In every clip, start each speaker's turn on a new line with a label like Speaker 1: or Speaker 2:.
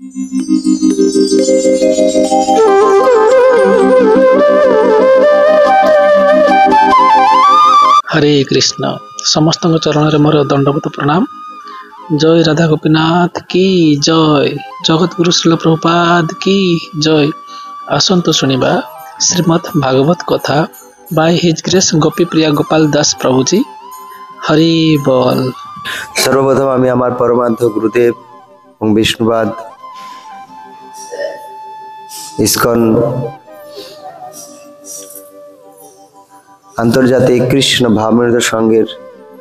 Speaker 1: हरे कृष्ण। समस्त चरण में मोर दंडवत प्रणाम। जय राधा गोपीनाथ की जय। जगत गुरु श्रील प्रभुपाद की जय। आसंतु शुणिबा श्रीमद् भागवत कथा बाय हिज ग्रेस गोपी प्रिया गोपाल दास प्रभुजी। हरि बोल।
Speaker 2: सर्वप्रथम आमी आमार परमानंद गुरुदेव এবং বিষ্ণুবাদ ইসকন আন্তর্জাতিক কৃষ্ণ ভাবমৃত সংঘের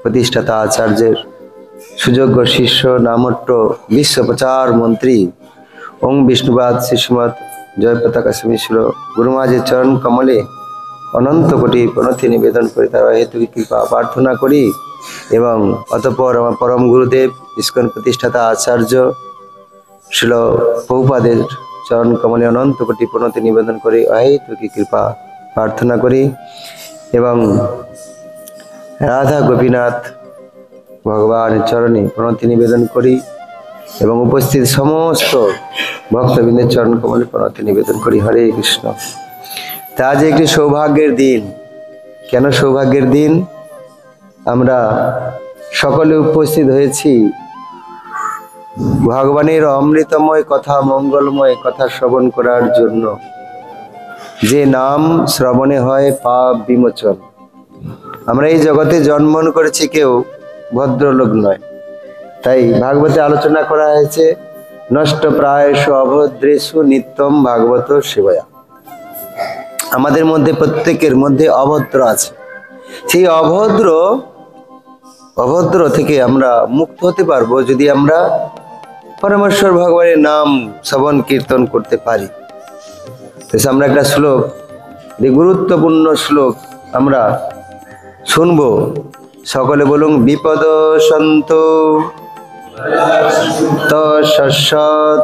Speaker 2: প্রতিষ্ঠাতা আচার্যের সুযোগ্য শিষ্য নামট্ট বিশ্ব প্রচার মন্ত্রী ওং বিষ্ণুবাদ শ্রীমৎ জয় পতাকা শ্রীমিশ্র গুরুমাজের চরণ কমলে অনন্ত কোটি প্রণতি নিবেদন করে তার হেতু কৃপা প্রার্থনা করি এবং অতঃপর আমার পরম গুরুদেব ইসকন প্রতিষ্ঠাতা আচার্য শিল প্রভুপাদের চরণ কমলে অনন্ত কোটি প্রণতি নিবেদন করে অহেতুক কৃপা প্রার্থনা করি এবং রাধা গোপীনাথ ভগবানের চরণে প্রণতি নিবেদন করি এবং উপস্থিত সমস্ত ভক্তবৃন্দের চরণ কমলে প্রণতি নিবেদন করি। হরে কৃষ্ণ। তা আজ একটি সৌভাগ্যের দিন। কেন সৌভাগ্যের দিন? আমরা সকলে উপস্থিত হয়েছি ভগবানের অমৃতময় কথা, মঙ্গলময় কথা শ্রবণ করার জন্য। যে নাম শ্রবণে হয় পাপ বিমোচন। আমরা এই জগতে জন্মগ্রহণ করেছি, কেউ ভদ্রলোক নয়। তাই ভাগবতে আলোচনা করা হয়েছে নষ্ট প্রায়শ অভদ্রেষু নিত্যম ভাগবত সেবয়া। আমাদের মধ্যে প্রত্যেকের মধ্যে অভদ্র আছে। সেই অভদ্র থেকে আমরা মুক্ত হতে পারবো যদি আমরা পরমেশ্বর ভগবানের নাম শ্রবণ কীর্তন করতে পারি। তো আমরা একটা শ্লোক, গুরুত্বপূর্ণ শ্লোক আমরা শুনবো। সকলে বলুন, বিপদ সন্তু তৎসৎ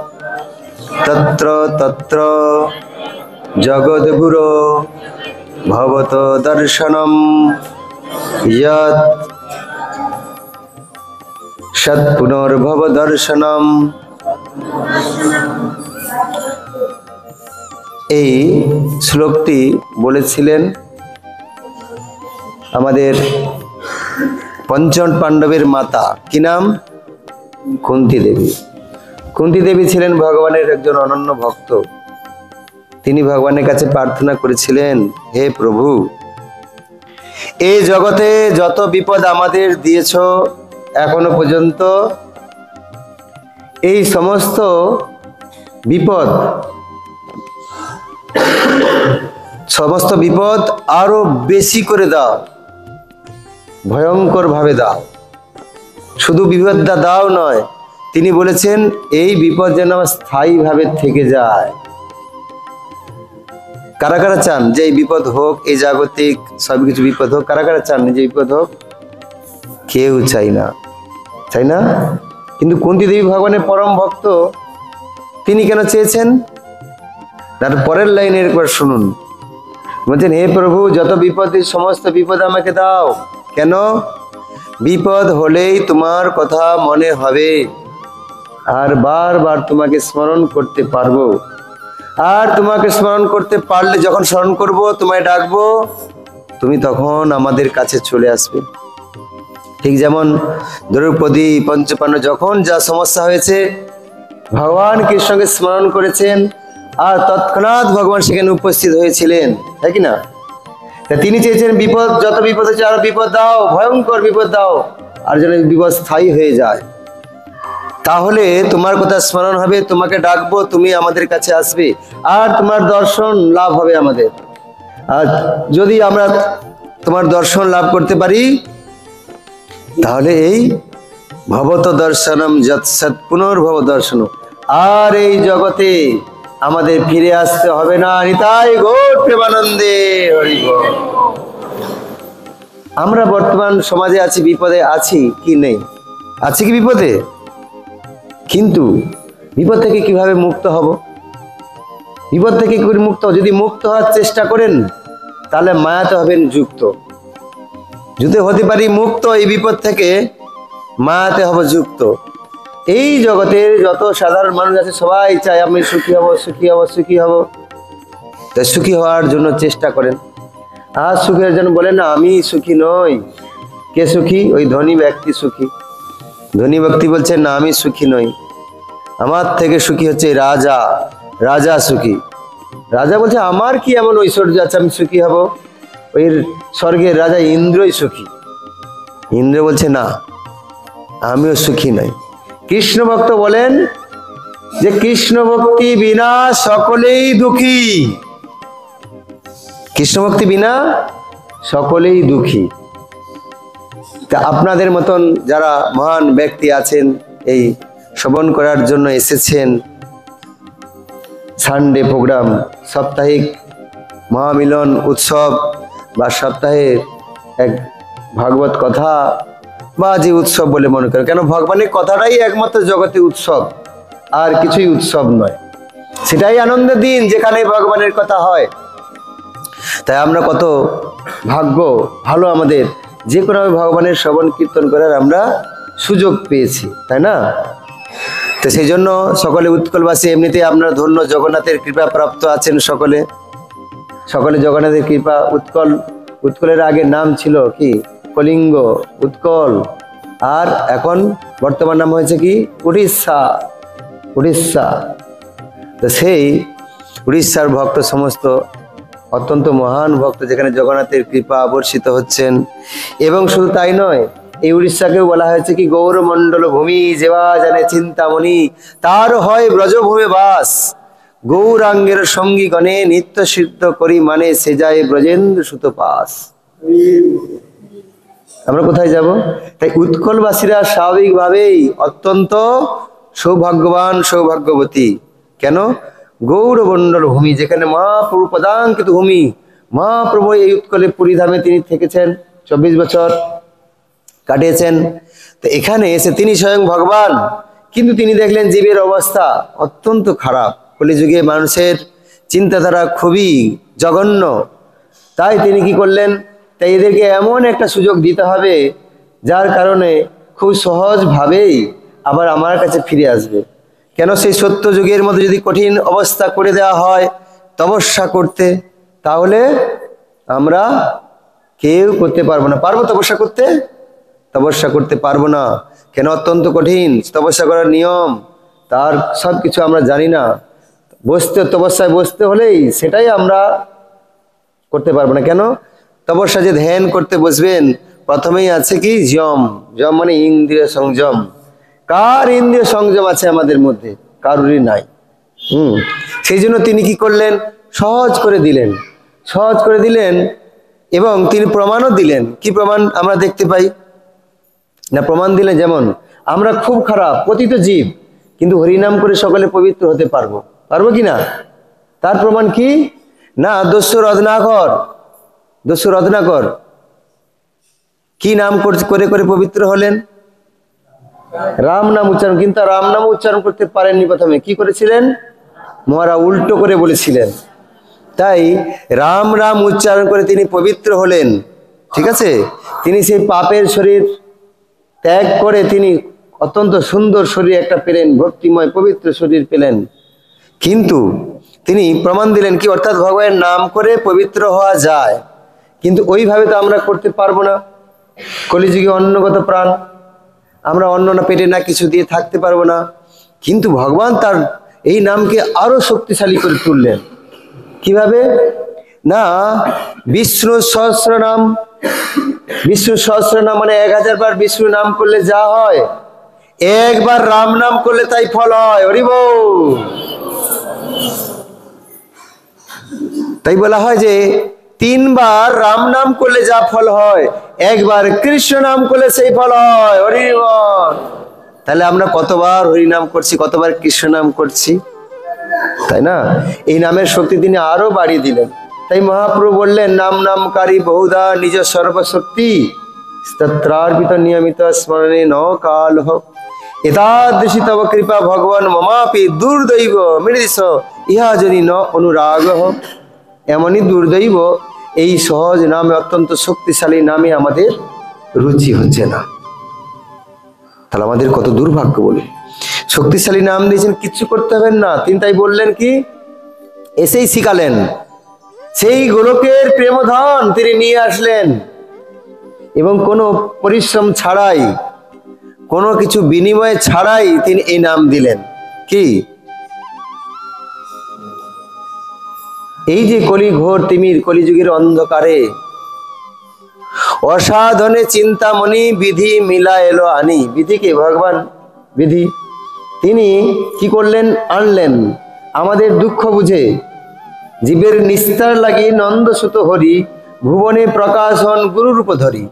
Speaker 2: তত্র তত্র জগদ্গুরো ভবত দর্শনম যৎ সৎ পুনর্ভব দর্শনম। এই শ্লোকটি বলেছিলেন আমাদের পঞ্চম পাণ্ডবের মাতা। কি নাম? কুন্তী দেবী। কুন্তী দেবী ছিলেন ভগবানের একজন অনন্য ভক্ত। তিনি ভগবানের কাছে প্রার্থনা করেছিলেন, হে প্রভু, এই জগতে যত বিপদ আমাদের দিয়েছ এখনো পর্যন্ত, এই সমস্ত বিপদ আরো বেশি করে দাও, ভয়ঙ্কর ভাবে দাও। শুধু বিপদটা দাও নয়, তিনি বলেছেন এই বিপদ যেন স্থায়ী ভাবে থেকে যায়। কারা কারা চান যে এই বিপদ হোক, এই জাগতিক সবকিছু বিপদ হোক? কারা কারা চান যে বিপদ হোক? কেউ চাই না, তাই না? কিন্তু কুন্তী দেবী ভগবানের পরম ভক্ত, তিনি কেন চেয়েছেন? তার পরের লাইনের একবার শুনুন। বলছেন, হে প্রভু, যত বিপদ, সমস্ত বিপদ আমাকে দাও। কেন? বিপদ হলেই তোমার কথা মনে হবে, আর বারবার তোমাকে স্মরণ করতে পারবো। আর তোমাকে স্মরণ করতে পারলে, যখন স্মরণ করব, তোমায় ডাকবো, তুমি তখন আমাদের কাছে চলে আসবে। ঠিক যেমন দ্রৌপদী পঞ্চপাণ্ডব যখন যা সমস্যা হয়েছে ভগবান কৃষ্ণকে স্মরণ করেছেন, আর তৎক্ষণাৎ ভগবান সেখানে উপস্থিত হয়েছিলেন, তাই কি না? তিনি চেয়েছেন বিপদ, যত বিপদ হচ্ছে আরো বিপদ দাও, ভয়ঙ্কর বিপদ দাও, আর যেন বিপদ স্থায়ী হয়ে যায়। তাহলে তোমার কথা স্মরণ হবে, তোমাকে ডাকবো, তুমি আমাদের কাছে আসবে, আর তোমার দর্শন লাভ হবে আমাদের। আর যদি আমরা তোমার দর্শন লাভ করতে পারি, তাহলে এই ভবত দর্শনম যৎ সৎ পুনর্ভব দর্শন, আর এই জগতে আমাদের ফিরে আসতে হবে না। নিতাই গৌর প্রেমানন্দে হরি বল। আমরা বর্তমান সমাজে আছি, বিপদে আছি কি নেই? আছি কি বিপদে? কিন্তু বিপদ থেকে কিভাবে মুক্ত হব? বিপদ থেকে মুক্ত, যদি মুক্ত হওয়ার চেষ্টা করেন তাহলে মায়াতে হবেন যুক্ত। যদি হতে পারি মুক্ত এই বিপদ থেকে, মায়াতে হব যুক্ত। এই জগতের যত সাধারণ মানুষ আছে সবাই চায় আমি সুখী হব, সুখী হব, সুখী হব। তাই সুখী হওয়ার জন্য চেষ্টা করেন। আর সুখের জন্য বলেন না আমি সুখী নই। কে সুখী? ওই ধনী ব্যক্তি সুখী। ধনী ব্যক্তি বলছেন না আমি সুখী নই, আমার থেকে সুখী হচ্ছে রাজা, রাজা সুখী। রাজা বলছে আমার কি এমন ঐশ্বর্য আছে আমি সুখী হব? ওই স্বর্গের রাজা ইন্দ্রই সুখী। ইন্দ্র বলছে না আমিও সুখী নই। কৃষ্ণ ভক্ত বলেন যে কৃষ্ণ ভক্তি বিনা সকলেই দুঃখী, কৃষ্ণ ভক্তি বিনা সকলেই দুঃখী। তা আপনাদের মতন যারা মহান ব্যক্তি আছেন এই শ্রবণ করার জন্য এসেছেন, সানডে প্রোগ্রাম, সাপ্তাহিক মহামিলন উৎসব বা সপ্তাহে এক ভাগবত কথা বা যে উৎসব বলে মনে করেন, কেন ভগবানের কথাটাই একমাত্র জগতে উৎসব, আর কিছুই উৎসব নয়। সেটাই আনন্দের দিন যেখানে ভগবানের কথা হয়। তাই আমরা কত ভাগ্য ভালো আমাদের, যে কোনো ভগবানের শ্রবণ কীর্তন করার আমরা সুযোগ পেয়েছি, তাই না? তো সেই জন্য সকলে উৎকলবাসী, এমনিতে আপনারা ধন্য, জগন্নাথের কৃপা প্রাপ্ত আছেন সকলে। সকলে জগন্নাথের কৃপা। উৎকল, উৎকলের আগে নাম ছিল কি? কলিঙ্গ, উৎকল। আর এখন বর্তমান নাম হয়েছে কি? উড়িষ্যা, উড়িষ্যা। তো সেই উড়িষ্যার ভক্ত সমস্ত অত্যন্ত মহান ভক্ত, যেখানে জগন্নাথের কৃপা বর্ষিত হচ্ছেন। এবং শুধু তাই নয়, এই উড়িষ্যাকেও বলা হয়েছে কি গৌরমণ্ডল ভূমি, যেবা জানে চিন্তামণি তার হয় ব্রজভূমে বাস, গৌরাঙ্গের সঙ্গী গণে নিত্য সিদ্ধ করি মানে সে যায় ব্রজেন্দ্র সুত পাস। আমরা কোথায় যাব? তাই উৎকলবাসীরা স্বাভাবিকভাবেই অত্যন্ত সৌভাগ্যবান, সৌভাগ্যবতী। কেন? গৌরমণ্ডল ভূমি, যেখানে মহাপ্রভু পদাঙ্কিত ভূমি। মহাপ্রভু এই উৎকলে পুরীধামে তিনি থেকেছেন, 24 বছর কাটিয়েছেন। তো এখানে এসে তিনি স্বয়ং ভগবান, কিন্তু তিনি দেখলেন জীবের অবস্থা অত্যন্ত খারাপ, কলিযুগে মানুষের চিন্তাধারা খুবই জঘন্য। তাই তিনি কি করলেন? তাই এদেরকে এমন একটা সুযোগ দিতে হবে যার কারণে খুব সহজভাবেই আবার আমার কাছে ফিরে আসবে। কেন? সেই সত্য যুগের মধ্যে যদি কঠিন অবস্থা করে দেওয়া হয় তপস্যা করতে, তাহলে আমরা কেউ করতে পারবো না। পারবো তপস্যা করতে? তপস্যা করতে পারবো না। কেন? অত্যন্ত কঠিন তপস্যা করার নিয়ম, তার সব কিছু আমরা জানি না। বসতে, তপস্যায় বসতে হলেই সেটাই আমরা করতে পারবো না। কেন? তপস্যা যে ধ্যান করতে বসবেন, প্রথমেই আছে কি? যম। যম মানে ইন্দ্রিয় সংযম। কার ইন্দ্রিয় সংযম আছে আমাদের মধ্যে? কারুরই নাই। সেই জন্য তিনি কি করলেন? সহজ করে দিলেন, সহজ করে দিলেন। এবং তিনি প্রমাণও দিলেন। কি প্রমাণ আমরা দেখতে পাই না? প্রমাণ দিলেন যেমন আমরা খুব খারাপ পতিত জীব, কিন্তু হরিনাম করে সকলে পবিত্র হতে পারবো। পারবো কি না? তার প্রমাণ কি? না, দস্যু রত্নাকর, দস্যু রত্নাকর কি নাম করে করে পবিত্র হলেন? রাম নাম উচ্চারণ। কিন্তু রাম নাম উচ্চারণ করতে পারেননি। প্রথমে কি করেছিলেন? মহারা উল্টো করে বলেছিলেন। তাই রাম রাম উচ্চারণ করে তিনি পবিত্র হলেন। ঠিক আছে? তিনি সেই পাপের শরীর ত্যাগ করে তিনি অত্যন্ত সুন্দর শরীর একটা পেলেন, ভক্তিময় পবিত্র শরীর পেলেন। কিন্তু তিনি প্রমাণ দিলেন কি? অর্থাৎ ভগবানের নাম করে পবিত্র হওয়া যায়, কিন্তু ওইভাবে তো আমরা করতে পারবো না। কলিযুগে অন্নগত প্রাণ, আমরা অন্ন না পেটে না কিছু দিয়ে থাকতে পারবো না। কিন্তু ভগবান তার এই নামকে আরো শক্তিশালী করে তুললেন। কিভাবে? না, বিষ্ণু সহস্র নাম, বিষ্ণু সহস্র নাম মানে 1000 বার বিষ্ণু নাম করলে যা হয়, একবার রাম নাম করলে তাই ফল হয়। হরি বল। তাই বলা হয় যে 3 বার রাম নাম করলে যা ফল হয়, একবার কৃষ্ণ নাম করলে সেই ফল হয়। হরি বল। তাহলে আমরা কতবার হরি নাম করছি, কতবার কৃষ্ণ নাম করছি, তাই না? এই নামের শক্তি তিনি আরো বাড়িয়ে দিলেন। তাই মহাপ্রভু বললেন নাম নামকারী বহুধা নিজ সর্বশক্তি স্তোত্রার্পিত নিয়মিত স্মরণে ন কাল হোক এতাদৃশী তব কৃপা ভগবান মমাপি দুর্দৈব মৃদিস ইহা যদি ন অনুরাগ হোক। এমনই দুর্দৈব, এই সহজ নামে, অত্যন্ত শক্তিশালী নামে আমাদের রুচি হচ্ছে না। তাহলে আমাদের কত দুর্ভাগ্য বলুন। শক্তিশালী নাম দিয়েছেন, কিচ্ছু করতে হবে না। তিনি তাই বললেন কি, এসেই শিখালেন। সেই গোলকের প্রেমধন তিনি নিয়ে আসলেন এবং কোনো পরিশ্রম ছাড়াই, কোনো কিছু বিনিময় ছাড়াই তিনি এই নাম দিলেন। কি, এই যে কলি ঘোর তিমির কলিযুগের অন্ধকারে অসাধনে চিন্তামণি বিধি মিলা এলো আনি। বিধিকে ভগবান বিধি তিনি কি করলেন, আনলেন আমাদের দুঃখ বুঝে। জীবের নিস্তার লাগি নন্দসুত হরি ভুবনে প্রকাশন গুরুরূপ ধরি।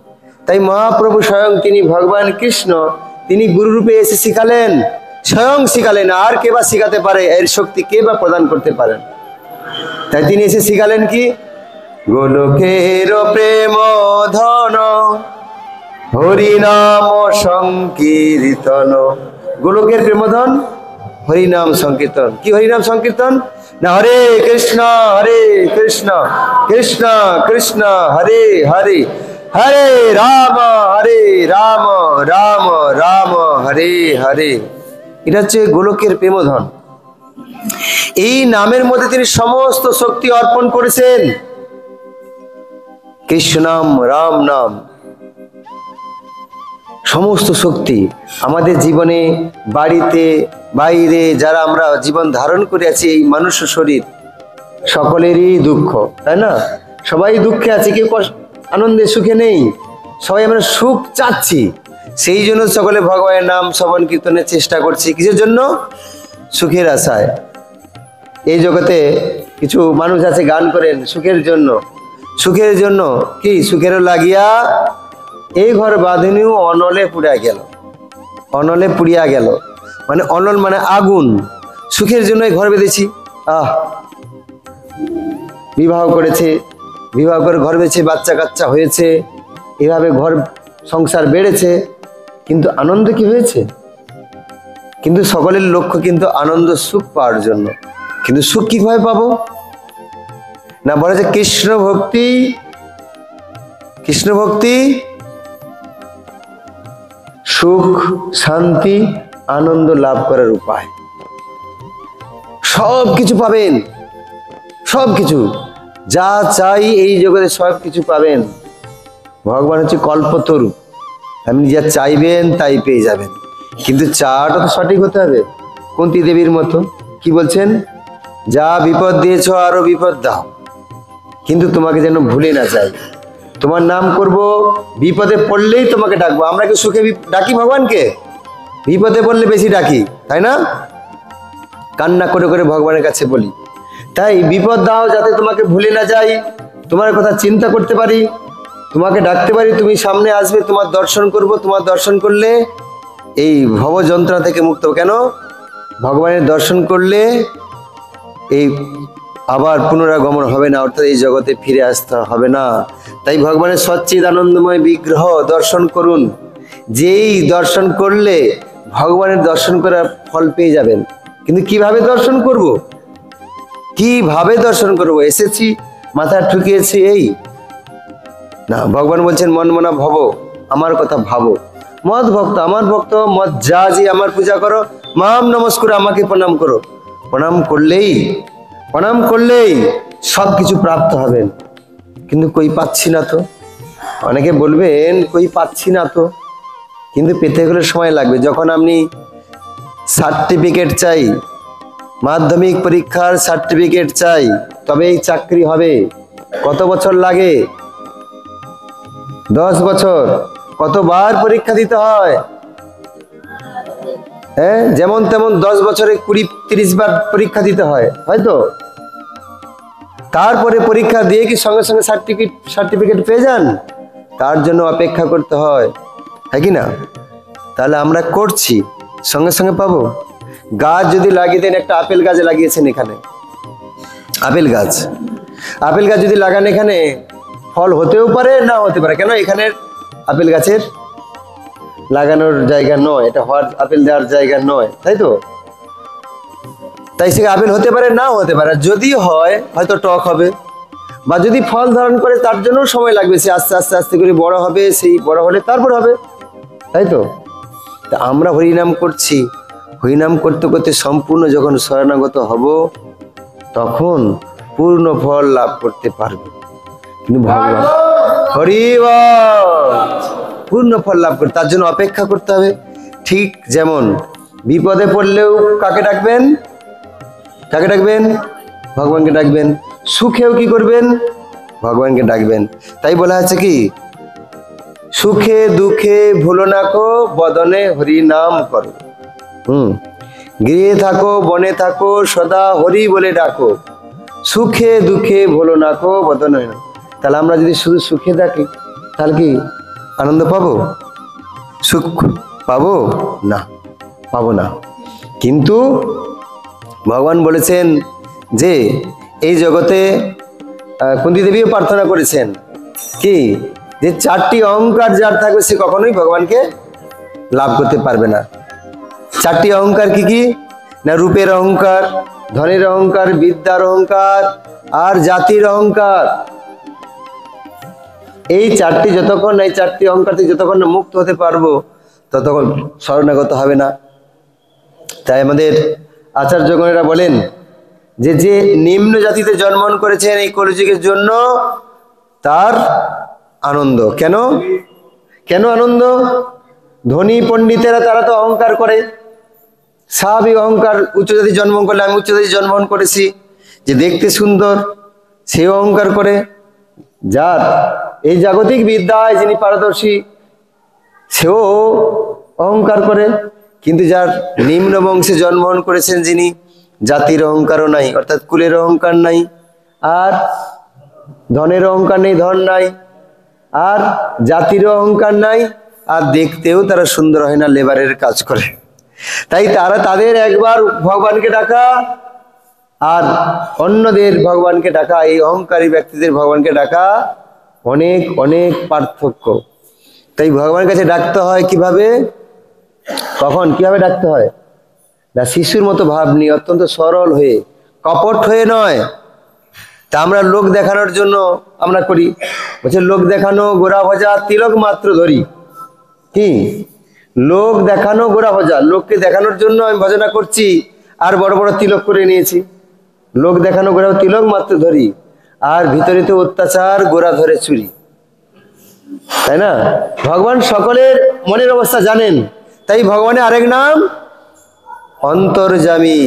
Speaker 2: তাই মহাপ্রভু স্বয়ং তিনি ভগবান কৃষ্ণ, তিনি গুরুরূপে এসে শিখালেন, স্বয়ং শিখালেন। আর কে বা শিখাতে পারে? এর শক্তি কে বা প্রদান করতে পারেন? তাই তিনি এসে শিখালেন কি, গোলকের প্রেম ধন হরিনাম সংকীর্তন। গোলকের প্রেমধন হরিনাম সংকীর্তন। কি হরিনাম সংকীর্তন? না হরে কৃষ্ণ কৃষ্ণ কৃষ্ণ হরে হরে, হরে রাম রাম রাম হরে হরে। এটা হচ্ছে গোলকের প্রেমধন। এই নামের মধ্যে তিনি সমস্ত শক্তি অর্পণ করেছেন। কৃষ্ণ নাম, রাম নাম, সমস্ত শক্তি আমাদের জীবনে, বাড়িতে বাইরে যারা আমরা জীবন ধারণ করে আছি, এই মানুষ শরীর সকলেরই দুঃখ, তাই না? সবাই দুঃখে আছে, কেউ আনন্দে সুখে নেই, সবাই আমরা সুখ চাচ্ছি। সেই জন্য সকলে ভগবানের নাম শ্রবণ কীর্তনের চেষ্টা করছি। কিসের জন্য? সুখের আশায়। এই জগতে কিছু মানুষ আছে গান করেন সুখের জন্য। সুখের জন্য কি, সুখেরও লাগিয়া এই ঘর বাঁধনিও অনলে পুড়িয়া গেল। অনলে পুড়িয়া গেল মানে অনল মানে আগুন। সুখের জন্য এই ঘর বেঁধেছি, বিবাহ করেছে, বিবাহ করে ঘর বেঁধেছে, বাচ্চা কাচ্চা হয়েছে, এভাবে ঘর সংসার বেড়েছে, কিন্তু আনন্দ কি হয়েছে? কিন্তু সকলের লক্ষ্য কিন্তু আনন্দ সুখ পাওয়ার জন্য। কিন্তু সুখ কিভাবে পাবো? না, বলা যায় কৃষ্ণ ভক্তি, কৃষ্ণ ভক্তি সুখ শান্তি আনন্দ লাভ করার উপায়। সব কিছু পাবেন, সব কিছু যা চাই এই জগতে সব কিছু পাবেন। ভগবান হচ্ছে কল্পতরু, আপনি যা চাইবেন তাই পেয়ে যাবেন। কিন্তু চাটা তো সঠিক হতে হবে। কুন্তী দেবীর মতো কি বলছেন, যা বিপদ দিয়েছ আরো বিপদ দাও, কিন্তু তোমাকে যেন ভুলে না যাই। তোমার নাম করব, বিপদে পড়লেই তোমাকে ডাকবো। আমরা কি সুখে ডাকি ভগবানকে? বিপদে পড়লে বেশি ডাকি, তাই না? কান্না করে করে ভগবানের কাছে বলি। তাই বিপদ দাও যাতে তোমাকে ভুলে না যাই, তোমার কথা চিন্তা করতে পারি, তোমাকে ডাকতে পারি, তুমি সামনে আসবে, তোমার দর্শন করব। তোমার দর্শন করলে এই ভব যন্ত্রণা থেকে মুক্ত। কেন? ভগবানের দর্শন করলে এই আবার পুনরাগমন হবে না, অর্থাৎ এই জগতে ফিরে আসতে হবে না। তাই ভগবানের সচ্চিদ আনন্দময় বিগ্রহ দর্শন করুন। যেই দর্শন করলে ভগবানের দর্শন করার ফল পেয়ে যাবেন। কিন্তু কিভাবে দর্শন করব? কিভাবে দর্শন করব? এসেছি মাথা ঠুকিয়েছি এই না, ভগবান বলছেন মন মনা ভব, আমার কথা ভাবো। মদ ভক্ত, আমার ভক্ত, মদ যা যে আমার পূজা করো, মাম নমস্কার, আমাকে প্রণাম করো। প্রণাম করলেই সব কিছু প্রাপ্ত হবেন। কিন্তু কই পাচ্ছি না তো। অনেকে বলবেন কই পাচ্ছি না তো, কিন্তু পেতে গেলে সময় লাগবে। যখন আপনি সার্টিফিকেট চাই, মাধ্যমিক পরীক্ষার সার্টিফিকেট চাই, তবেই চাকরি হবে। কত বছর লাগে? 10 বছর। কতবার পরীক্ষা দিতে হয়? হ্যাঁ, যেমন তেমন 10 বছরে 20-30 বার পরীক্ষা দিতে হয়, হয়তো। তারপরে পরীক্ষা দিয়ে কি সঙ্গে সঙ্গে সার্টিফিকেট পেয়ে যান? তার জন্য অপেক্ষা করতে হয়, হ্যাঁ কি না? তাহলে আমরা করছি, সঙ্গে সঙ্গে পাবো? গাছ যদি লাগিয়ে দেন, একটা আপেল গাছ লাগিয়েছেন এখানে, আপেল গাছ যদি লাগান এখানে, ফল হতেও পারে না হতে পারে। কেন? এখানের আপেল গাছের লাগানোর জায়গা নয়, এটা আপেল দেওয়ার জায়গা নয়, তাই তো? তাই সে আপেল হতে পারে না হতে পারে। যদি হয় হয়তো টক হবে, বা যদি ফল ধারণ করে তার জন্য সময় লাগবে। সে আস্তে আস্তে আস্তে করে বড় হবে, সেই বড় হলে তারপর হবে, তাই তো? তা আমরা হরিনাম করছি, হরিনাম করতে করতে সম্পূর্ণ যখন শরণাগত হব তখন পূর্ণ ফল লাভ করতে পারবে। কিন্তু ভগবান হরি বল, পূর্ণ ফল লাভ করতে তার জন্য অপেক্ষা করতে হবে। ঠিক যেমন বিপদে পড়লেও কাকে ডাকবেন? কাকে ডাকবেন? ভগবানকে ডাকবেন। সুখেও কি করবেন? ভগবানকে ডাকবেন। তাই বলা আছে কি, সুখে দুঃখে ভুলো না কো বদনে হরি নাম করো। গৃহে থাকো বনে থাকো সদা হরি বলে ডাকো, সুখে দুঃখে ভুলো না কো বদনে। তাহলে আমরা যদি শুধু সুখে থাকি তাহলে কি আনন্দ পাবো? সুখ পাবো না, পাবো না। কিন্তু ভগবান বলেছেন যে এই জগতে কুন্তী দেবীও প্রার্থনা করেছেন কি, যে 4টি অহংকার যার থাকবে সে কখনোই ভগবানকে লাভ করতে পারবে না। 4টি অহংকার কি কি না? রূপের অহংকার, ধনের অহংকার, বিদ্যার অহংকার আর জাতির অহংকার। এই 4টি যতক্ষণ এই 4টি অহংকার থেকে যতক্ষণ না মুক্ত হতে পারবো ততক্ষণ শরণাগত হবে না। তাই আমাদের আচার্যগণেরা বলেন যে যে নিম্ন জাতিতে জন্মগ্রহণ করেছেন এই কলিযুগের জন্য তার আনন্দ। কেন? কেন আনন্দ? ধনী পণ্ডিতেরা তারা তো অহংকার করে, স্বাভাবিক অহংকার। উচ্চ জাতি জন্মগ্রহণ করলে আমি উচ্চ জাতি জন্মগ্রহণ করেছি, যে দেখতে সুন্দর সেও অহংকার করে। যার এই জাগতিক বিদ্যায় যিনি পারদর্শী সেও অহংকার করে। কিন্তু যার নিম্ন বংশে জন্মগ্রহণ করেছেন যিনি, জাতির অহংকারও নাই, অর্থাৎ কুলের অহংকার নাই, আর ধনের অহংকার নেই, ধন নাই, আর জাতির অহংকার নাই, আর দেখতেও তারা সুন্দর হয় না, লেবারের কাজ করে। তাই তারা তাদের একবার ভগবানকে ডাকা আর অন্যদের ভগবানকে ডাকা, এই অহংকারী ব্যক্তিদের ভগবানকে ডাকা অনেক অনেক পার্থক্য। তাই ভগবানের কাছে ডাকতে হয় কিভাবে? কখন কিভাবে ডাকতে হয় না? শিশুর মতো ভাব নিয়ে, অত্যন্ত সরল হয়ে, কপট হয়ে নয়। তা আমরা লোক দেখানোর জন্য আমরা করি, বলছে লোক দেখানো গোরা ভজা তিলক মাত্র ধরি। কি লোক দেখানো গোরা ভজা? লোককে দেখানোর জন্য আমি ভজনা করছি আর বড় বড় তিলক করে নিয়েছি। লোক দেখানো গোরা তিলক মাত্র ধরি, আর ভিতরে তো অত্যাচার গোরা ধরে চুরি। তাই না? ভগবান সকলের মনের অবস্থা জানেন। তাই ভগবানের আরেক নাম অন্তর্যামী।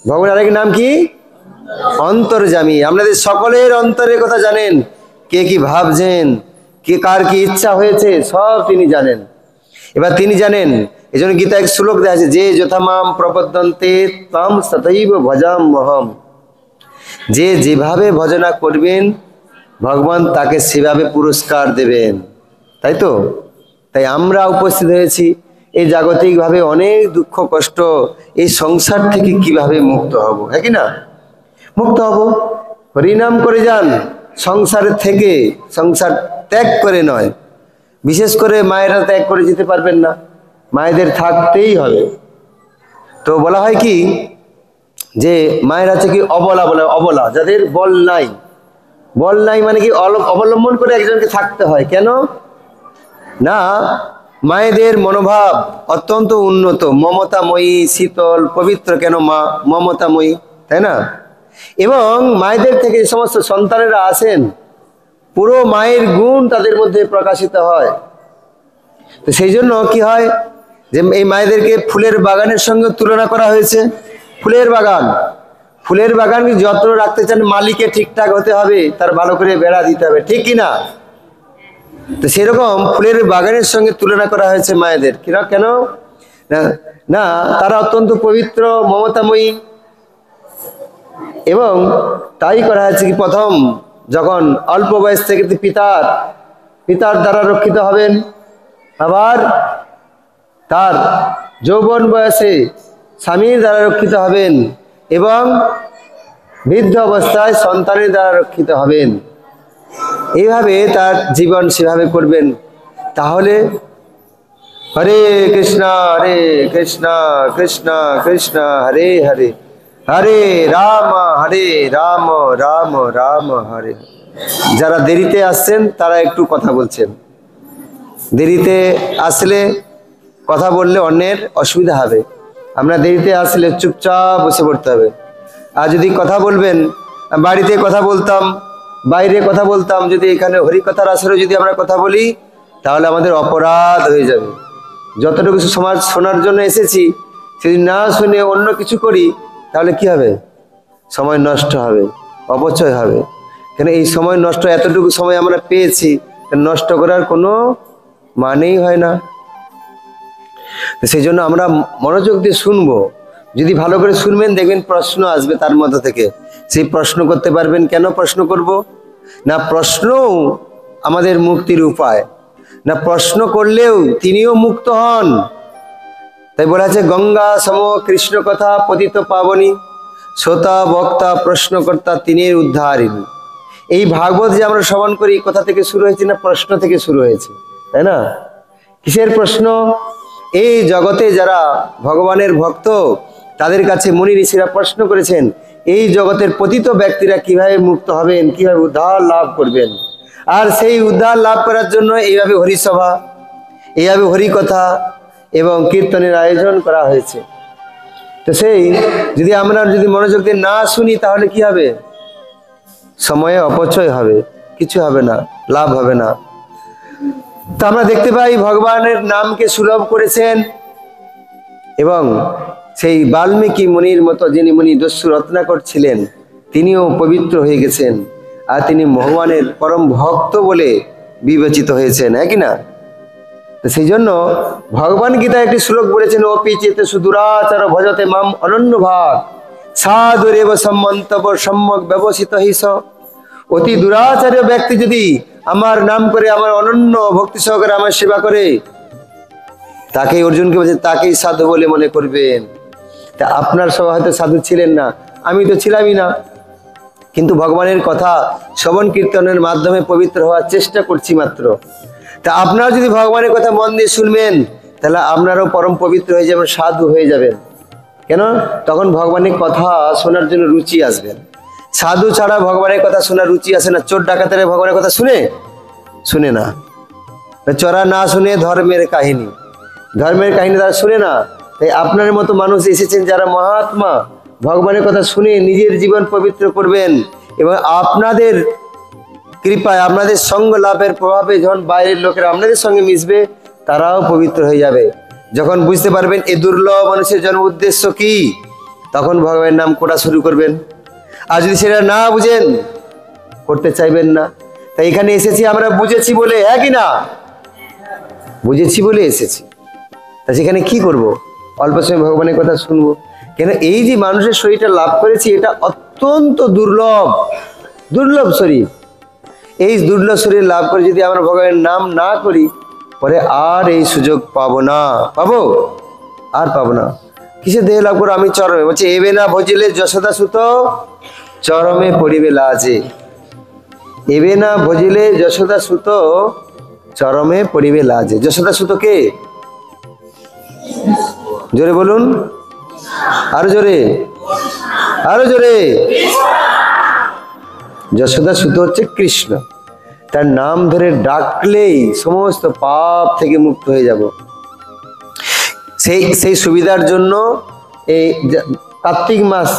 Speaker 2: ভগবানের আরেক নাম কি? অন্তর্যামী। আপনাদের সকলের অন্তরের কথা জানেন, কে কি ভাবছেন, কে কার কি ইচ্ছা হয়েছে, সব তিনি জানেন। এবার তিনি জানেন, এই জন্য গীতা এক শ্লোক দেওয়া আছে, যে যথামাম প্রপদ্যন্তে তাম তথৈব ভজাম্যহম। যে যেভাবে ভজনা করবেন ভগবান তাকে সেভাবে পুরস্কার দেবেন। তাই তো? তাই আমরা উপস্থিত হয়েছি এই জাগতিকভাবে অনেক দুঃখ কষ্ট, এই সংসার থেকে কিভাবে মুক্ত হব, হ্যাঁ কি না? মুক্ত হব হরিনাম করে যান। সংসারের থেকে, সংসার ত্যাগ করে নয়। বিশেষ করে মায়েরা ত্যাগ করে যেতে পারবেন না, মায়েদের থাকতেই হবে। তো বলা হয় কি, যে মায়ের আছে কি অবলা, বলে অবলা, যাদের বল নাই। বল নাই মানে কি অবলম্বন করে একজনকে থাকতে হয়। কেন না? মায়েদের মনোভাব অত্যন্ত উন্নত, মমতাময়ী, শীতল, পবিত্র। কেন? মা মমতাময়ী, তাই না? এবং মায়েদের থেকে যে সমস্ত সন্তানেরা আসেন পুরো মায়ের গুণ তাদের মধ্যে প্রকাশিত হয়। তো সেই জন্য কি হয়, যে এই মায়েদেরকে ফুলের বাগানের সঙ্গে তুলনা করা হয়েছে। ফুলের বাগান, ফুলের বাগান যত্ন রাখতে চান মালিকে ঠিকঠাক হতে হবে, তার ভালো করে বেড়া দিতে হবে, ঠিক কিনা? তো সেরকম ফুলের বাগানের সঙ্গে তুলনা করা হয়েছে মায়েদের। কেন না? তারা অত্যন্ত পবিত্র, মমতাময়ী। এবং তাই করা হয়েছে কি, প্রথম যখন অল্প বয়স থেকে পিতার দ্বারা রক্ষিত হবেন, আবার তার যৌবন বয়সে স্বামীর দ্বারা রক্ষিত হবেন, এবং বৃদ্ধ অবস্থায় সন্তানের দ্বারা রক্ষিত হবেন। এইভাবে তার জীবন সেভাবে করবেন। তাহলে হরে কৃষ্ণ কৃষ্ণ কৃষ্ণ হরে হরে, হরে রাম রাম রাম হরে। যারা দেরিতে আসছেন তারা একটু কথা বলছেন। দেরিতে আসলে কথা বললে অন্যের অসুবিধা হবে। আমরা দেরিতে আসলে চুপচাপ বসে পড়তে হবে। আর যদি কথা বলবেন, বাড়িতে কথা বলতাম, বাইরে কথা বলতাম, যদি এখানে হরিকথার আসরে যদি আমরা কথা বলি তাহলে আমাদের অপরাধ হয়ে যাবে। যতটুকু সমাজ শোনার জন্য এসেছি যদি না শুনে অন্য কিছু করি তাহলে কি হবে? সময় নষ্ট হবে, অপচয় হবে। কেন এই সময় নষ্ট, এতটুকু সময় আমরা পেয়েছি, নষ্ট করার কোনো মানেই হয় না। সেই জন্য আমরা মনোযোগ দিয়ে শুনবো। যদি ভালো করে শুনবেন দেখবেন প্রশ্ন আসবে তার মধ্যে থেকে। সেই প্রশ্ন করতে পারবেন। কেন প্রশ্ন করব না? প্রশ্নও আমাদের মুক্তির উপায় না। প্রশ্ন করলেও তিনিও মুক্ত হন। তাই বলা আছে গঙ্গা সম কৃষ্ণ কথা পতিত পাবনী, শ্রোতা বক্তা প্রশ্নকর্তা তিনি উদ্ধারিণী। এই ভাগবত যে আমরা শ্রবণ করি কোথা থেকে শুরু হয়েছে? না প্রশ্ন থেকে শুরু হয়েছে, তাই না? কিসের প্রশ্ন? এই জগতে যারা ভগবানের ভক্ত তাদের কাছে মুনি ঋষিরা প্রশ্ন করেছেন এই জগতের পতিত ব্যক্তিরা কিভাবে মুক্ত হবেন, কিভাবে উদ্ধার লাভ করবেন। আর সেই উদ্ধার লাভ করার জন্য এইভাবে হরিসভা, এইভাবে হরিকথা এবং কীর্তনের আয়োজন করা হয়েছে। তো সেই যদি আমরা মনোযোগ দিয়ে না শুনি তাহলে কি হবে? সময়ে অপচয় হবে, কিছু হবে না, লাভ হবে না। তো আমরা দেখতে পাই ভগবানের নামকে সুলভ করেছেন এবং সেই বাল্মীকি মুনির মতো যিনি মুনি দস্যু রত্নাকর ছিলেন তিনিও পবিত্র হয়ে গেছেন আর তিনি ভগবানের পরম ভক্ত বলে বিবেচিত হয়েছেন, হ্যাঁ কি না? তো সেই জন্য ভগবান গীতা একটি শ্লোক বলেছেন, অপি চেতে সুদুরাচার ভজতে মাম অনন্য ভাগ সাধুরেব সম্মন্তব সম্যক ব্যবসিত হিস। অতি দুরাচার্য ব্যক্তি যদি আমার নাম করে, আমার অনন্য ভক্তি সহকারে আমার সেবা করে, তাকেই অর্জুনকে বলছে তাকেই সাধু বলে মনে করবেন। তা আপনার সবাই হয়তো সাধু ছিলেন না, আমি তো ছিলামই না, কিন্তু ভগবানের কথা শ্রবণ কীর্তনের মাধ্যমে পবিত্র হওয়ার চেষ্টা করছি মাত্র। তা আপনারা যদি ভগবানের কথা মন দিয়ে শুনবেন তাহলে আপনারাও পরম পবিত্র হয়ে যাবেন, সাধু হয়ে যাবেন। কেন? তখন ভগবানের কথা শোনার জন্য রুচি আসবেন। সাধু ছাড়া ভগবানের কথা শোনার রুচি আসে না। চোর ডাকাতেরা ভগবানের কথা শুনে না। চোরা না শুনে ধর্মের কাহিনী তারা শুনে না। তাই আপনার মতো মানুষ এসেছেন যারা মহাত্মা, ভগবানের কথা শুনে নিজের জীবন পবিত্র করবেন এবং আপনাদের কৃপায়, আপনাদের সঙ্গ লাভের প্রভাবে যখন বাইরের লোকেরা আপনাদের সঙ্গে মিশবে তারাও পবিত্র হয়ে যাবে। যখন বুঝতে পারবেন এই দুর্লভ মানুষের জন্ম উদ্দেশ্য কি, তখন ভগবানের নাম করা শুরু করবেন। আর যদি সেটা না বুঝেন, করতে চাইবেন না। তাই এখানে এসেছি আমরা বুঝেছি বলে, হ্যাঁ কি না? বুঝেছি বলে এসেছি। তা সেখানে কি করব? অল্প সময় ভগবানের কথা শুনবো। কেন? এই যে মানুষের শরীরটা লাভ করেছি এটা অত্যন্ত দুর্লভ শরীর। এই দুর্লভ শরীর লাভ করে যদি আমরা ভগবানের নাম না করি পরে আর এই সুযোগ পাবো না। কিসে দেহ লাভ করো? আমি চরমে বলছি এবে না ভজিলে যশোদা সুত চরমে পড়িবে লাজে। এবে না ভজিলে যশোদা সুত চরমে পড়িবে লাজে। যশোদা সুত কে? জোরে বলুন, আরো জোরে। যশোদা সুত হচ্ছে কৃষ্ণ। তার নাম ধরে ডাকলেই সমস্ত পাপ থেকে মুক্ত হয়ে যাব। সেই সুবিধার জন্য এই কার্তিক মাস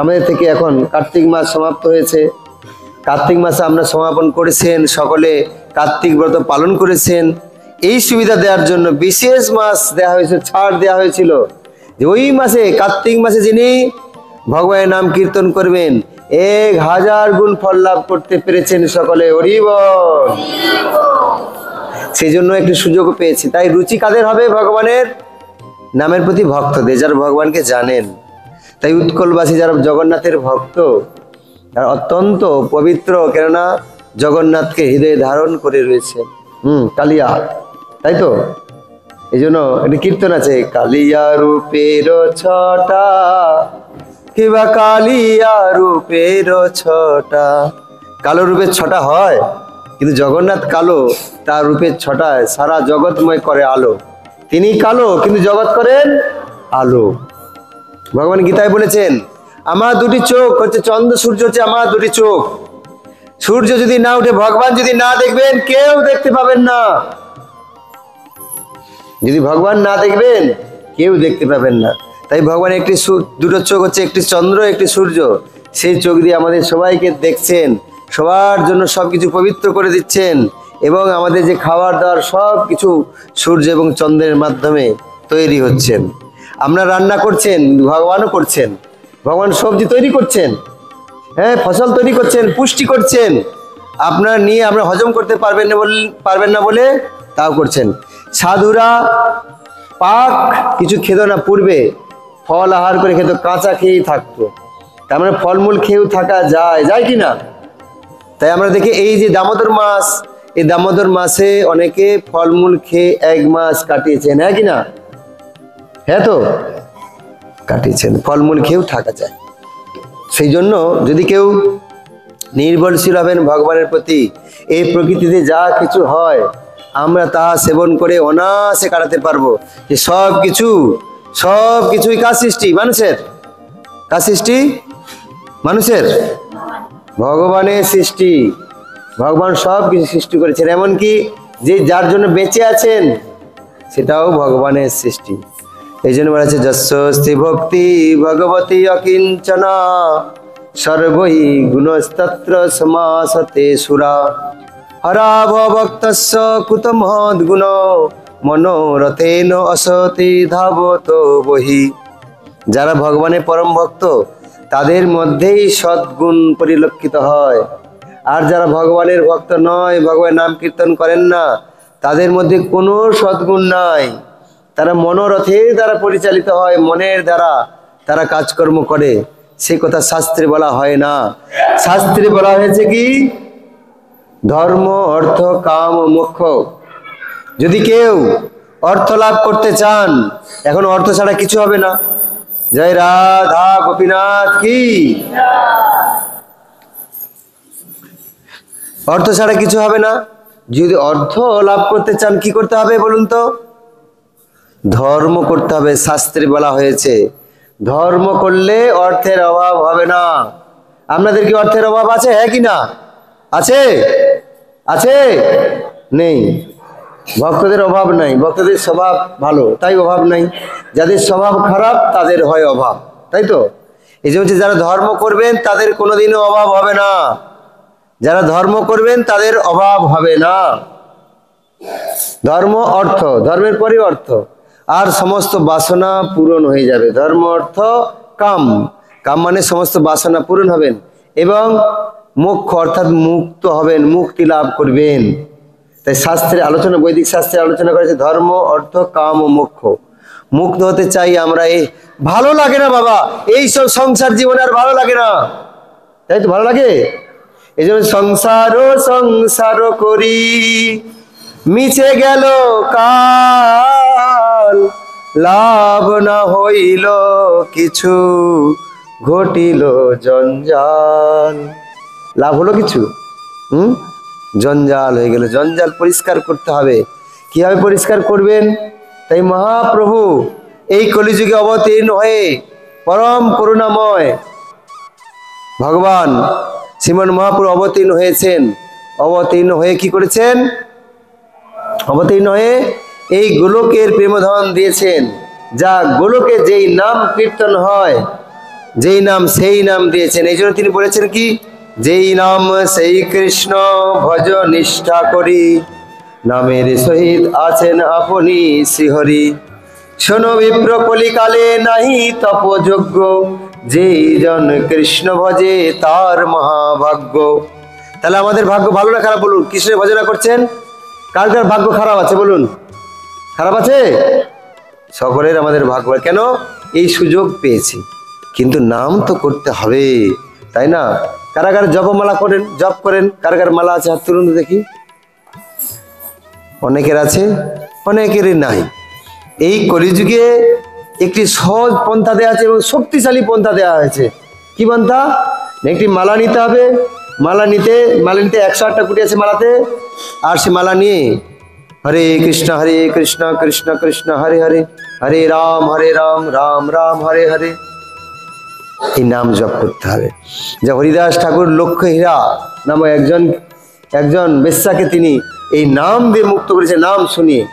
Speaker 2: আমাদের থেকে, এখন কার্তিক মাস সমাপ্ত হয়েছে। কার্তিক মাসে আমরা সমাপন করেছেন, সকলে কার্তিক ব্রত পালন করেছেন। এই সুবিধা দেওয়ার জন্য বিশেষ মাস দেওয়া হয়েছে, ছাড় দেওয়া হয়েছিল যে ওই মাসে, কার্তিক মাসে যিনি ভগবানের নাম কীর্তন করবেন 1000 গুণ ফল লাভ করতে পেরেছেন সকলে। হরি বল। সেই জন্য একটু সুযোগ পেয়েছি। তাই রুচি কাদের হবে? ভগবানের নামের প্রতি ভক্তদের, যারা ভগবানকে জানেন। তাই উৎকলবাসী যারা জগন্নাথের ভক্ত তারা অত্যন্ত পবিত্র, কেননা জগন্নাথকে হৃদয়ে ধারণ করে রয়েছে। কালিয়া, তাই তো? এই জন্য একটা কীর্তন আছে, কালিয়া রূপের ছটা, কিবা কালিয়া রূপের ছটা। কালো রূপের ছটা হয়, কিন্তু জগন্নাথ কালো, তার রূপের ছটায় সারা জগৎময় করে আলো। তিনি কালো কিন্তু জগৎ করেন আলো। ভগবান গীতায় বলেছেন আমার দুটি চোখ হচ্ছে চন্দ্র সূর্য, হচ্ছে আমার দুটি চোখ। সূর্য যদি না উঠে, ভগবান যদি না দেখবেন, কেউ দেখতে পাবেন না। যদি ভগবান না দেখবেন কেউ দেখতে পাবেন না। তাই ভগবান দুটো চোখ হচ্ছে, একটি চন্দ্র একটি সূর্য। সেই চোখ দিয়ে আমাদের সবাইকে দেখছেন, সবার জন্য সব কিছু পবিত্র করে দিচ্ছেন, এবং আমাদের যে খাবার দাবার সব কিছু সূর্য এবং চন্দ্রের মাধ্যমে তৈরি হচ্ছেন। আমরা রান্না করছেন, ভগবানও করছেন। ভগবান সবজি তৈরি করছেন, হ্যাঁ, ফসল তৈরি করছেন, পুষ্টি করছেন। আপনার নিয়ে আমরা হজম করতে পারবেন না বলে তাও করছেন। সাধুরা পাক কিছু খেত না, পূর্বে ফল আহার করে খেত, কাঁচা খেয়েই থাকতো। তার মানে ফলমূল খেয়েও থাকা যায় কি না? তাই আমরা দেখি এই যে দামোদর মাস, এই দামোদর মাসে অনেকে ফলমূল খেয়ে 1 মাস কাটিয়েছেন, হ্যাঁ কি না? হ্যাঁ তো কাটিয়েছেন, ফলমূল খেয়েও থাকা যায়। সেই জন্য যদি কেউ নির্ভরশীল হবেন ভগবানের প্রতি, এই প্রকৃতিতে যা কিছু হয় আমরা তা সেবন করে অনায়াসে কাটাতে পারবো। যে সব কিছুই কার সৃষ্টি? মানুষের। কার সৃষ্টি? মানুষের। ভগবানের সৃষ্টি। ভগবান সব কিছু সৃষ্টি করেছেন, এমনকি যে যার জন্য বেঁচে আছেন সেটাও ভগবানের সৃষ্টি। এই জন্য বলা আছে যস্যস্তি ভক্তি ভগবতী অকিঞ্চনা সর্বৈ গুণস্তত্র সমাসতে সুরা হরাভ ভক্তস্য কুত মহৎ গুণ মনোরথেন অসতি ধাবত বহি। যারা ভগবানের পরম ভক্ত তাদের মধ্যেই সদ্গুণ পরিলক্ষিত হয়, আর যারা ভগবানের ভক্ত নয়, ভগবানের নাম কীর্তন করেন না, তাদের মধ্যে কোনো সদ্গুণ নাই। তারা মনোরথের দ্বারা পরিচালিত হয়, মনের দ্বারা তারা কাজকর্ম করে। সেই কথা শাস্ত্রে বলা হয় না। শাস্ত্রে বলা হয়েছে কি? ধর্ম, অর্থ, কাম ও মোক্ষ। যদি কেউ অর্থ লাভ করতে চান, এখন অর্থ ছাড়া কিছু হবে না। জয় রাধা গোপীনাথ কি। অর্থ ছাড়া কিছু হবে না। যদি অর্থ লাভ করতে চান কি করতে হবে বলুন তো? ধর্ম করতে হবে। শাস্ত্রে বলা হয়েছে ধর্ম করলে অর্থের অভাব হবে না। আপনাদের কি অর্থের অভাব আছে? হ্যাঁ কি না? আছে? আছে? নেই। ভক্তদের অভাব নাই, ভক্তদের স্বভাব ভালো তাই অভাব নাই। যাদের স্বভাব খারাপ তাদের হয় অভাব, তাই তো? এই যে হচ্ছে যারা ধর্ম করবেন তাদের কোনোদিনও অভাব হবে না। যারা ধর্ম করবেন তাদের অভাব হবে না। ধর্ম, অর্থ, ধর্মের পরে অর্থ, আর সমস্ত বাসনা পূরণ হয়ে যাবে। ধর্ম, অর্থ, কাম। কাম মানে সমস্ত বাসনা পূরণ হবেন, এবং মোক্ষ অর্থাৎ মুক্ত হবেন, মুক্তি লাভ করবেন। তাই শাস্ত্রে আলোচনা, বৈদিক শাস্ত্রে আলোচনা করেছে ধর্ম, অর্থ, কাম ও মোক্ষ। মুক্ত হতে চাই আমরা। এই ভালো লাগে না বাবা, এইসব সংসার জীবনে আর ভালো লাগে না, তাই তো? ভালো লাগে। এই জন্য সংসার করি মিছে গেল কাল, লাভ না হইল কিছু ঘটিল জঞ্জাল। লাভ হলো কিছু? জঞ্জাল হয়ে গেল। জঞ্জাল পরিষ্কার করতে হবে। কিভাবে পরিষ্কার করবেন? তাই মহাপ্রভু এই কলিযুগে অবতীর্ণ হয়ে, পরম করুণাময় ভগবান শ্রীমন মহাপ্রভু অবতীর্ণ হয়েছেন। অবতীর্ণ হয়ে কি করেছেন? অবতীর্ণ হয়ে এই গোলকের প্রেমধন দিয়েছেন। যা গোলকে যেই নাম কীর্তন হয়, যেই নাম সেই নাম দিয়েছেন। এই জন্য তিনি বলেছেন কি? যেই নাম সেই কৃষ্ণ ভজ নিষ্ঠা করি, নামের সহিত আছেন আপনি শ্রীহরি। শোনো বিপ্র কলিকালে নাহি তপযোগ্য, যেই জন কৃষ্ণ ভজে তার মহাভাগ্য। তাহলে আমাদের ভাগ্য ভালো না খারাপ বলুন? কৃষ্ণের ভজনা করছেন, কার কার ভাগ্য খারাপ আছে বলুন? খারাপ আছে? সকলের আমাদের ভাগ্য। কেন? এই সুযোগ পেয়েছি, কিন্তু নাম তো করতে হবে, তাই না? কারা কারা জপমালা করেন, জপ করেন? কারা কার মালা আছে হাত তুলুন দেখি। অনেকের আছে, অনেকেরই নাই। এই কলিযুগে একটি সহজ পন্থা দেওয়া আছে এবং শক্তিশালী পন্থা দেওয়া হয়েছে। কি পন্থা? একটি মালা নিতে হবে। মালা নিতে 108টা কুটি আছে মালাতে, আর সে মালা নিয়ে হরে কৃষ্ণ কৃষ্ণ কৃষ্ণ হরে হরে, হরে রাম রাম রাম হরে হরে, এই নাম জপ করতে হবে। যে হরিদাস ঠাকুর লক্ষ্য হীরা নামক একজন বেশ্যাকে তিনি এই নাম দিয়ে মুক্ত করেছে, নাম শুনিয়ে।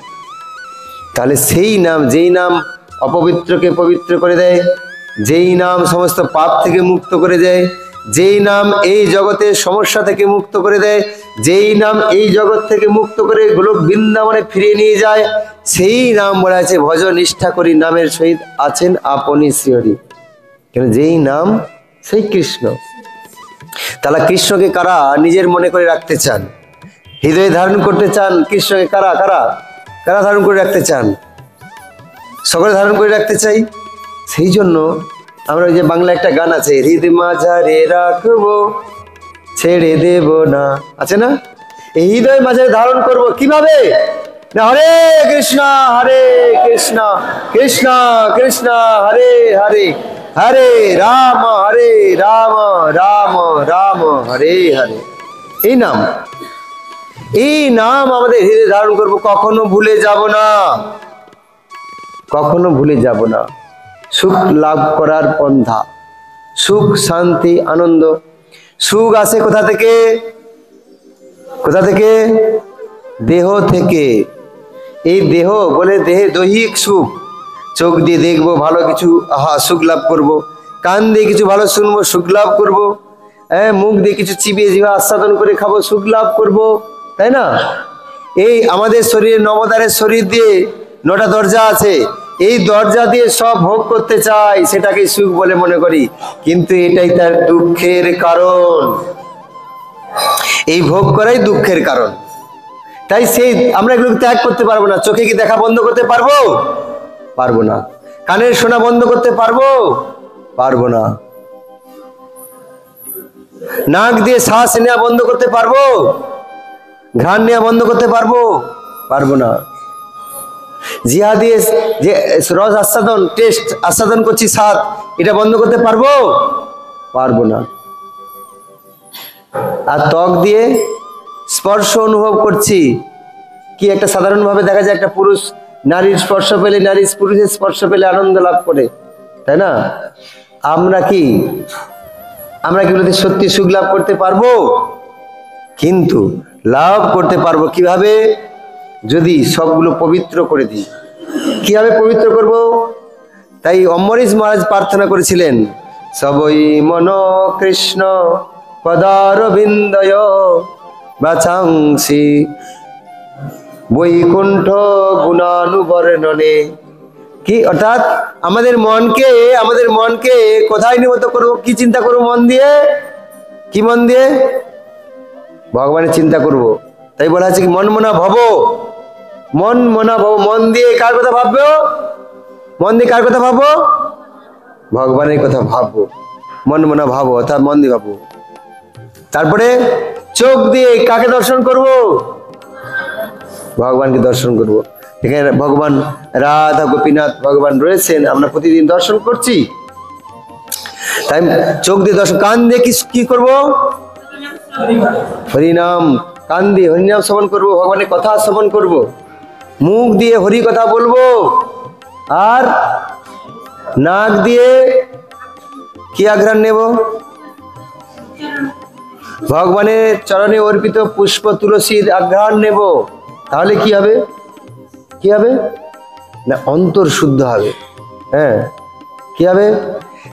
Speaker 2: তাহলে সেই নাম, যেই নাম অপবিত্রকে পবিত্র করে দেয়, যেই নাম সমস্ত পাপ থেকে মুক্ত করে দেয়, যেই নাম এই জগতের সমস্যা থেকে মুক্ত করে দেয়, যেই নাম এই জগৎ থেকে মুক্ত করে গোলক বৃন্দাবনে ফিরিয়ে নিয়ে যায়, সেই নাম বলা আছে ভজ নিষ্ঠা করি নামের সহিত আছেন আপনি শ্রীহরি। কেন যেই নাম সেই কৃষ্ণ। তাহলে কৃষ্ণকে কারা নিজের মনে করে রাখতে চান, হৃদয়ে ধারণ করতে চান? কৃষ্ণকে কারা কারা কারা ধারণ করে রাখতে চান? সকলে ধারণ করে রাখতে চাই। সেই জন্য আমরা ওই যে বাংলা একটা গান আছে, হৃদ মাঝারে রাখবো ছেড়ে দেব না, আছে না? এই হৃদয় মাঝারে ধারণ করব কিভাবে? না হরে কৃষ্ণ কৃষ্ণ কৃষ্ণ হরে হরে, হরে রাম রাম রাম হরে হরে। এই নাম আমাদের হৃদয়ে ধারণ করব, কখনো ভুলে যাব না, কখনো ভুলে যাব না। সুখ লাভ করার পন্থা, সুখ শান্তি আনন্দ। সুখ আসে কোথা থেকে? কোথা থেকে? দেহ থেকে। এই দেহ বলে দেহে দৈহিক সুখ, চোখ দিয়ে দেখবো ভালো কিছু, আহা সুখ লাভ করব। কান দিয়ে কিছু ভালো শুনবো, সুখ লাভ করব। মুখ দিয়ে কিছু চিবিয়ে জিভা আস্বাদন করে খাবো, সুখ লাভ করব, তাই না? এই আমাদের শরীরে নবদারের শরীর দিয়ে 9টা দরজা আছে, এই দরজা দিয়ে সব ভোগ করতে চাই, সেটাকে সুখ বলে মনে করি, কিন্তু এটাই তার দুঃখের কারণ। এই ভোগ করাই দুঃখের কারণ। তাই সেই আমরা এগুলো ত্যাগ করতে পারবো না। চোখে কি দেখা বন্ধ করতে পারবো? পারবো না। কানের শোনা বন্ধ করতে পারবো? পারবো না। নাক দিয়ে শ্বাস নেওয়া বন্ধ করতে পারবো? ঘ্রাণ নেওয়া বন্ধ করতে পারবো? পারবো না। জিহ্বা দিয়ে যে রস আস্বাদন, টেস্ট আস্বাদন করছি, স্বাদ, এটা বন্ধ করতে পারবো? পারবো না। আর ত্বক দিয়ে স্পর্শ অনুভব করছি, কি একটা সাধারণভাবে দেখা যায় একটা পুরুষ নারীর স্পর্শ পেলে, নারী পুরুষের স্পর্শ পেলে আনন্দ লাভ করে, তাই না? আমরা কি সত্যি সুখ লাভ করতে পারবো? কিন্তু লাভ করতে পারবো কিভাবে? যদি সবগুলো পবিত্র করে দিই। কিভাবে পবিত্র করব? তাই অম্বরীশ মহারাজ প্রার্থনা করেছিলেন, সবই মন কৃষ্ণ পদারবিন্দয় বাচাংসি বৈকুণ্ঠ গুণানুবর্ণনে। কি অর্থাৎ আমাদের মনকে কোথায় নিবদ্ধ করবো? কি চিন্তা করবো মন দিয়ে? কি মন দিয়ে? ভগবানের চিন্তা করব। তাই বলা আছে কি মন মনা ভব, মন মনা ভব। মন দিয়ে কার কথা ভাববো? মন দিয়ে কার কথা ভাববো? ভগবানের কথা ভাববো। মন মনা ভাবো, অর্থাৎ মন দিয়ে ভাববো। তারপরে চোখ দিয়ে কাকে দর্শন করব? ভগবানকে দর্শন করব। এখানে ভগবান রাধা গোপীনাথ ভগবান রয়েছেন, আমরা প্রতিদিন দর্শন করছি। তাই চোখ দিয়ে দর্শন। কান দিয়ে কি করব? হরিনাম। কান দিয়ে হরিনাম শ্রবণ করব, ভগবানের কথা শ্রবণ করব। মুখ দিয়ে হরি কথা বলবো। আর নাক দিয়ে কি আঘ্রাণ নেব? ভগবানের চরণে অর্পিত পুষ্প তুলসীর আঘ্রাণ নেব। তাহলে কি হবে? কি হবে না? অন্তর শুদ্ধ হবে। হ্যাঁ, কি হবে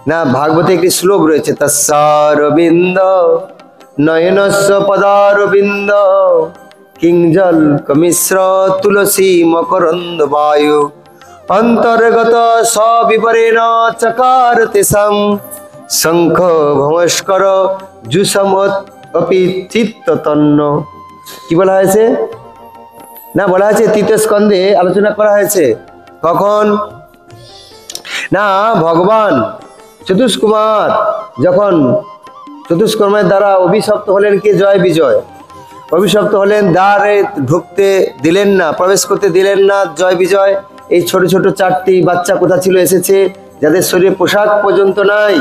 Speaker 2: না? ভাগবতে একটি শ্লোক রয়েছে, তস্যারবিন্দ নয়নস্য পদারবিন্দ কিঞ্জল কমিশ্র তুলসী মকরন্দ বায়ু অন্তর্গত সবিবরেণ চকার তেষাং শঙ্খ ভমস্কর জুসমত অপি চিত্ততন্ন। কি বলা হয়েছে না? বলা হয়েছে তৃতীয় স্কন্ধে আলোচনা করা হয়েছে। কখন না? ভগবান চতুষ্কুমার যখন চতুষ্কর্মের দ্বারা অভিশপ্ত হলেন, কে? জয় বিজয়। অভিশপ্ত হলেন, দ্বারে ঢুকতে দিলেন না, প্রবেশ করতে দিলেন না জয় বিজয়। এই ছোট ছোট 4টি বাচ্চা কোথা ছিল এসেছে, যাদের শরীরে পোশাক পর্যন্ত নাই,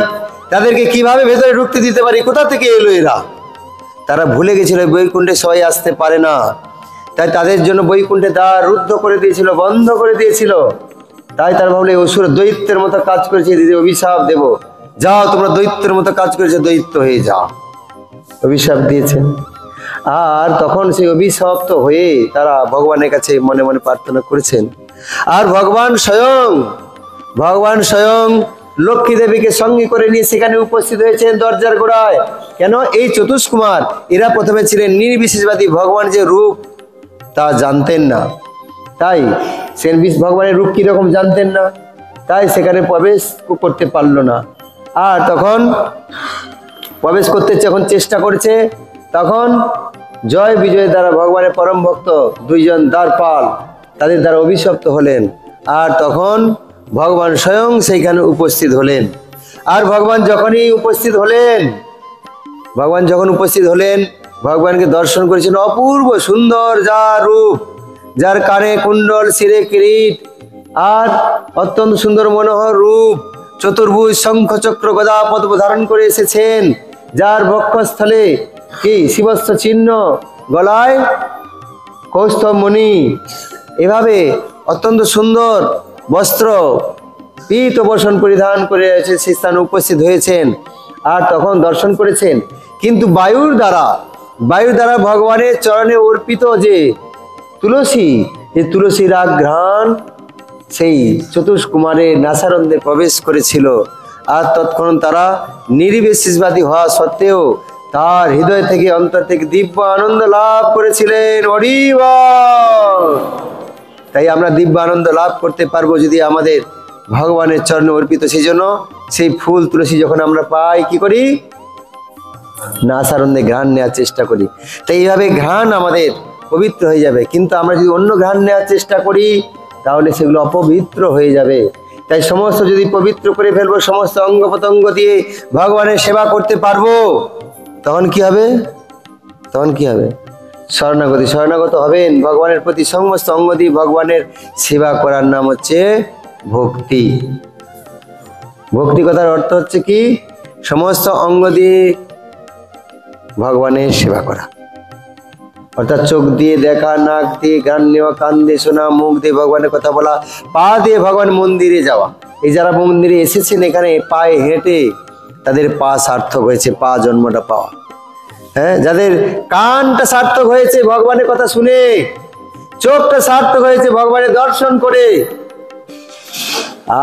Speaker 2: তাদেরকে কিভাবে ভেতরে ঢুকতে দিতে পারি? কোথা থেকে এলো এরা? তারা ভুলে গেছিল বৈকুণ্ঠে সবাই আসতে পারে না, তাই তাদের জন্য বৈকুণ্ঠে দ্বার রুদ্ধ করে দিয়েছিল, বন্ধ করে দিয়েছিল। তাই তারা ভাবলে অসুর দৈত্যের মতো কাজ করেছে, দিদি অভিশাপ দেব, যাও তোমরা দৈত্যের মতো কাজ করেছো, দৈত্য হয়ে যাও, অভিশাপ দিয়েছেন। আর তখন সেই অভিশপ্ত হয়ে তারা ভগবানের কাছে মনে মনে প্রার্থনা করেছেন। আর ভগবান স্বয়ং ভগবান স্বয়ং লক্ষ্মী দেবীকে সঙ্গে করে নিয়ে সেখানে উপস্থিত হয়েছেন দরজার গোড়ায়। কেন? এই চতুষ্কুমার এরা প্রথমে ছিলেন নির্বিশেষবাদী, ভগবান যে রূপ তা জানতেন না, তাই সে ভগবানের রূপ কিরকম জানতেন না, তাই সেখানে প্রবেশ করতে পারলো না। আর তখন প্রবেশ করতে যখন চেষ্টা করছে, তখন জয় বিজয় দ্বারা ভগবানের পরম ভক্ত দুইজন দ্বারপাল তাদের দ্বারা অভিশপ্ত হলেন। আর তখন ভগবান স্বয়ং সেইখানে উপস্থিত হলেন। আর ভগবান যখনই উপস্থিত হলেন, ভগবানকে দর্শন করেছেন। অপূর্ব সুন্দর যার রূপ, যার কানে কুণ্ডল, শিরে কিরীট, আর অত্যন্ত সুন্দর মনোহর রূপ, চতুর্ভুজ শঙ্খ চক্র গদা পদ্ম ধারণ করে এসেছেন, যার বক্ষস্থলে কি শিবস্ব চিহ্ন, গলায় কৌস্তব মণি, এভাবে অত্যন্ত সুন্দর বস্ত্র পীত বসন পরিধান করে সেই স্থানে উপস্থিত হয়েছেন। আর তখন দর্শন করেছেন। কিন্তু বায়ুর দ্বারা ভগবানের চরণে অর্পিত যে তুলসীর ঘ্রাণ সেই চতুষ্কুমারের নাসারন্ধে প্রবেশ করেছিল। আর তৎক্ষণ তারা নির্বিশেষবাদী হওয়া সত্ত্বেও তার হৃদয় থেকে, অন্তর থেকে দিব্য আনন্দ লাভ করেছিলেন। হরি বল। তাই আমরা দিব্য আনন্দ লাভ করতে পারবো যদি আমাদের ভগবানের চরণে অর্পিত। সেই জন্য সেই ফুল তুলসী যখন আমরা পাই, কি করি? নাসারন্ধে ঘ্রাণ নেওয়ার চেষ্টা করি। তাই এইভাবে ঘ্রাণ আমাদের পবিত্র হয়ে যাবে। কিন্তু আমরা যদি অন্য ঘ্রাণ নেওয়ার চেষ্টা করি, তাহলে সেগুলো অপবিত্র হয়ে যাবে। তাই সমস্ত যদি পবিত্র করে ফেলবো, সমস্ত অঙ্গ প্রত্যঙ্গ দিয়ে ভগবানের সেবা করতে পারবো, তখন কি হবে? শরণাগত হবেন ভগবানের প্রতি। সমস্ত অঙ্গ দিয়ে ভগবানের সেবা করার নাম হচ্ছে ভক্তি। ভক্তি কথার অর্থ হচ্ছে কি? সমস্ত অঙ্গ দিয়ে ভগবানের সেবা করা, অর্থাৎ চোখ দিয়ে দেখা, নাক দিয়ে গান নেওয়া, কান দিয়ে শোনা, মুখ দিয়ে ভগবানের কথা বলা, পা দিয়ে ভগবান মন্দিরে যাওয়া। এই যারা মন্দিরে এসেছেন এখানে পায়ে হেঁটে, তাদের পা সার্থক হয়েছে, পা জন্মটা পাওয়া। হ্যাঁ, যাদের কানটা সার্থক হয়েছে ভগবানের কথা শুনে, চোখটা সার্থক হয়েছে ভগবানের দর্শন করে,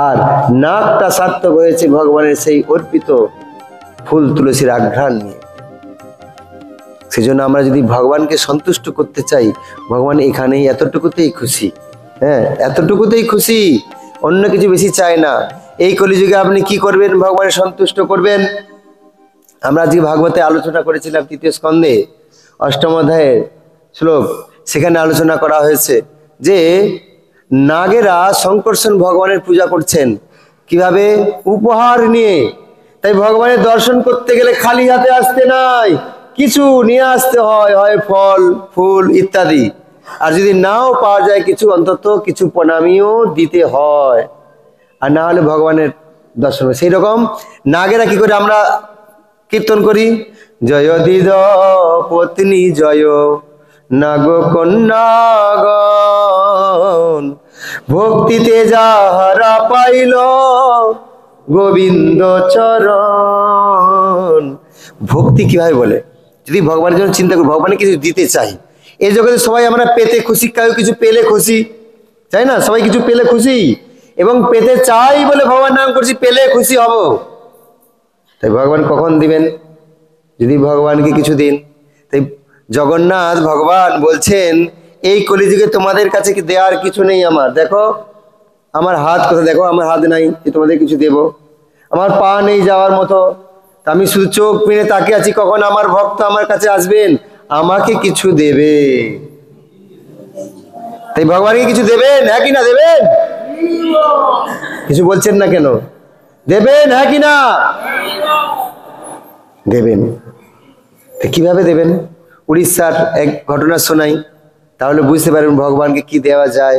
Speaker 2: আর নাকটা সার্থক হয়েছে ভগবানের সেই অর্পিত ফুল তুলসীর আঘ্রাণ নিয়ে। সেজন্য আমরা যদি ভগবানকে সন্তুষ্ট করতে চাই, ভগবান এখানেই এতটুকুতেই খুশি। হ্যাঁ, এতটুকুতেই খুশি, অন্য কিছু বেশি চায় না। এই কলিযুগে আপনি কি করবেন? ভগবানের সন্তুষ্ট করবেন। আমরা আজকে ভাগবতে আলোচনা করেছিলাম 3য় স্কন্ধে 8ম অধ্যায়ের শ্লোক। সেখানে আলোচনা করা হয়েছে যে নাগেরা শঙ্কর্ষণ ভগবানের পূজা করছেন কিভাবে? উপহার নিয়ে। তাই ভগবানের দর্শন করতে গেলে খালি হাতে আসতে নাই, কিছু নিয়ে আসতে হয়, হয় ফল, ফুল ইত্যাদি। আর যদি নাও পাওয়া যায় কিছু, অন্তত কিছু প্রণামীও দিতে হয়, আর না হলে ভগবানের দর্শন। সেই রকম নাগেরা কি করে আমরা কীর্তন করি? জয় দিদ পত্নী জয় নাগ কন্যাগণ, ভক্তিতে যাহারা পাইল গোবিন্দ চরণ। ভক্তি কিভাবে বলে? যদি ভগবানের জন্য চিন্তা করি, ভগবানের কিছু দিতে চাই। এই জগতে সবাই আমরা পেতে খুশি, কেউ কিছু পেলে খুশি, তাই না? সবাই কিছু পেলে খুশি এবং পেতে চাই বলে ভগবান নাম করছি, পেলে খুশি হব। তাই ভগবান কখন দিবেন? যদি ভগবানকে কিছু দিন। তাই জগন্নাথ ভগবান বলছেন, এই কলিযুগে তোমাদের কাছে কি দেওয়ার কিছু নেই আমার। দেখো আমার হাত কোথায়, দেখো আমার হাত নাই যে তোমাদের কিছু দেব, আমার পা নেই যাওয়ার মতো, আমি শুধু চোখ মেলে তাকিয়ে আছি কখন আমার ভক্ত আমার কাছে আসবেন, আমাকে কিছু দেবে। তাই ভগবানকে কিছু দেবেন, হ্যাঁ কি না দেবেন? কিছু বলছেন না কেন? দেবেন, হ্যাঁ কি না দেবেন? কিভাবে দেবেন? উড়িষ্যার এক ঘটনা শোনাই, তাহলে বুঝতে পারবেন ভগবানকে কি দেওয়া যায়।